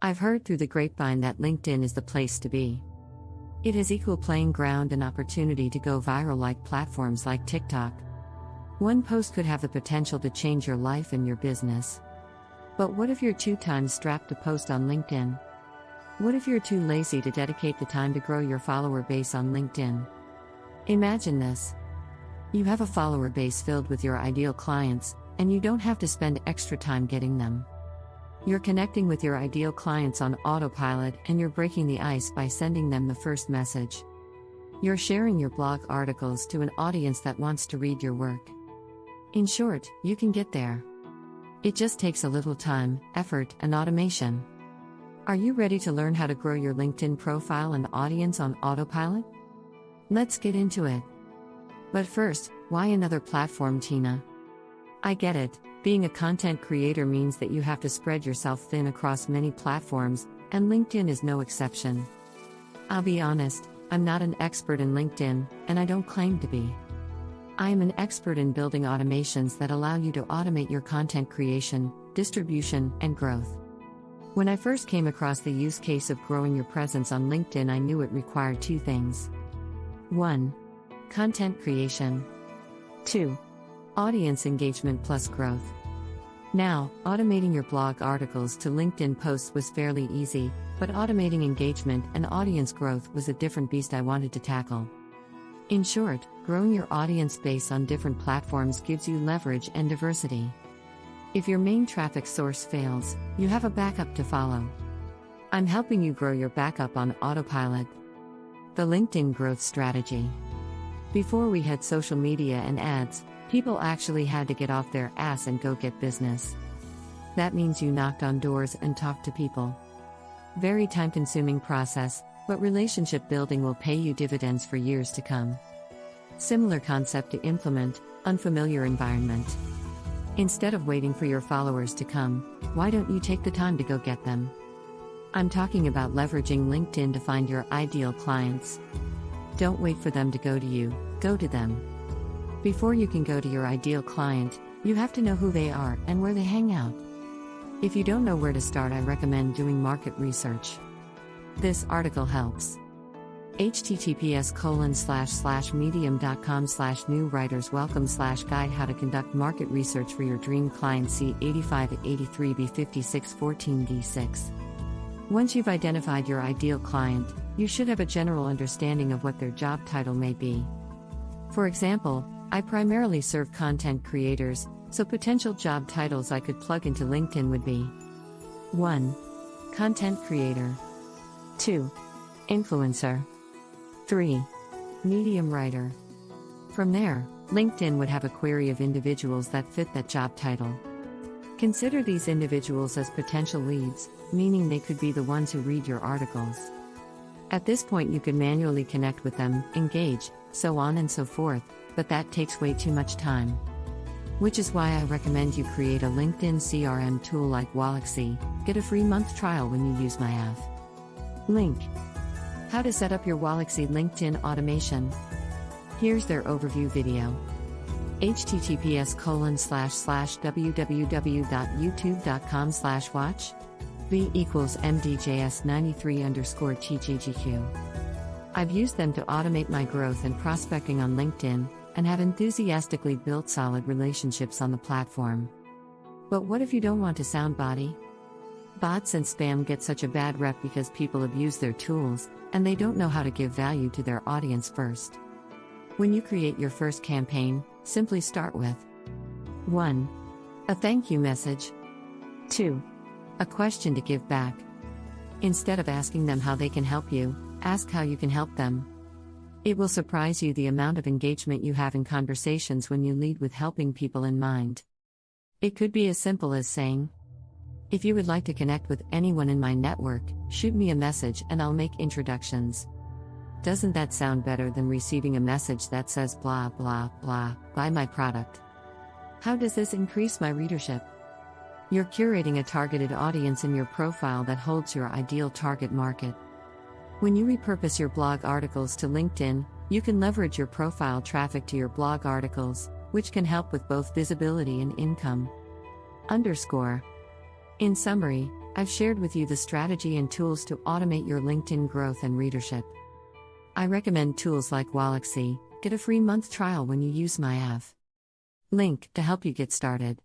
I've heard through the grapevine that LinkedIn is the place to be. It has equal playing ground and opportunity to go viral like platforms like TikTok. One post could have the potential to change your life and your business. But what if you're too time-strapped to post on LinkedIn? What if you're too lazy to dedicate the time to grow your follower base on LinkedIn? Imagine this. You have a follower base filled with your ideal clients, and you don't have to spend extra time getting them. You're connecting with your ideal clients on autopilot, and you're breaking the ice by sending them the first message. You're sharing your blog articles to an audience that wants to read your work. In short, you can get there. It just takes a little time, effort, and automation. Are you ready to learn how to grow your LinkedIn profile and audience on autopilot? Let's get into it. But first, why another platform, Tina? I get it. Being a content creator means that you have to spread yourself thin across many platforms, and LinkedIn is no exception. I'll be honest, I'm not an expert in LinkedIn, and I don't claim to be. I am an expert in building automations that allow you to automate your content creation, distribution, and growth. When I first came across the use case of growing your presence on LinkedIn, I knew it required two things. 1. Content creation. 2. Audience engagement plus growth. Now, automating your blog articles to LinkedIn posts was fairly easy, but automating engagement and audience growth was a different beast I wanted to tackle. In short, growing your audience base on different platforms gives you leverage and diversity. If your main traffic source fails, you have a backup to follow. I'm helping you grow your backup on autopilot. The LinkedIn growth strategy. Before we had social media and ads, people actually had to get off their ass and go get business. That means you knocked on doors and talked to people. Very time-consuming process, but relationship building will pay you dividends for years to come. Similar concept to implement, unfamiliar environment. Instead of waiting for your followers to come, why don't you take the time to go get them? I'm talking about leveraging LinkedIn to find your ideal clients. Don't wait for them to go to you, go to them. Before you can go to your ideal client, you have to know who they are and where they hang out. If you don't know where to start, I recommend doing market research. This article helps. https://medium.com/new-writers-welcome/guide how to conduct market research for your dream client. See 85-83b5614d6. Once you've identified your ideal client, you should have a general understanding of what their job title may be. For example, I primarily serve content creators, so potential job titles I could plug into LinkedIn would be 1. Content creator. 2. Influencer. 3. Medium writer. From there, LinkedIn would have a query of individuals that fit that job title. Consider these individuals as potential leads, meaning they could be the ones who read your articles. At this point, you can manually connect with them, engage, so on and so forth, but that takes way too much time. Which is why I recommend you create a LinkedIn CRM tool like Walaxy. Get a free month trial when you use my app. Link. How to set up your Walaxy LinkedIn automation. Here's their overview video. https://www.youtube.com/watch v=mdjs93_tggq. I've used them to automate my growth and prospecting on LinkedIn, and have enthusiastically built solid relationships on the platform. But what if you don't want to sound bawdy? Bots and spam get such a bad rep because people abuse their tools, and they don't know how to give value to their audience first. When you create your first campaign, simply start with 1. A thank you message. 2. A question to give back. Instead of asking them how they can help you, ask how you can help them. It will surprise you the amount of engagement you have in conversations when you lead with helping people in mind. It could be as simple as saying, "If you would like to connect with anyone in my network, shoot me a message and I'll make introductions." Doesn't that sound better than receiving a message that says blah blah blah, buy my product? How does this increase my readership? You're curating a targeted audience in your profile that holds your ideal target market. When you repurpose your blog articles to LinkedIn, you can leverage your profile traffic to your blog articles, which can help with both visibility and income. In summary, I've shared with you the strategy and tools to automate your LinkedIn growth and readership. I recommend tools like Walaxy. Get a free month trial when you use my link to help you get started.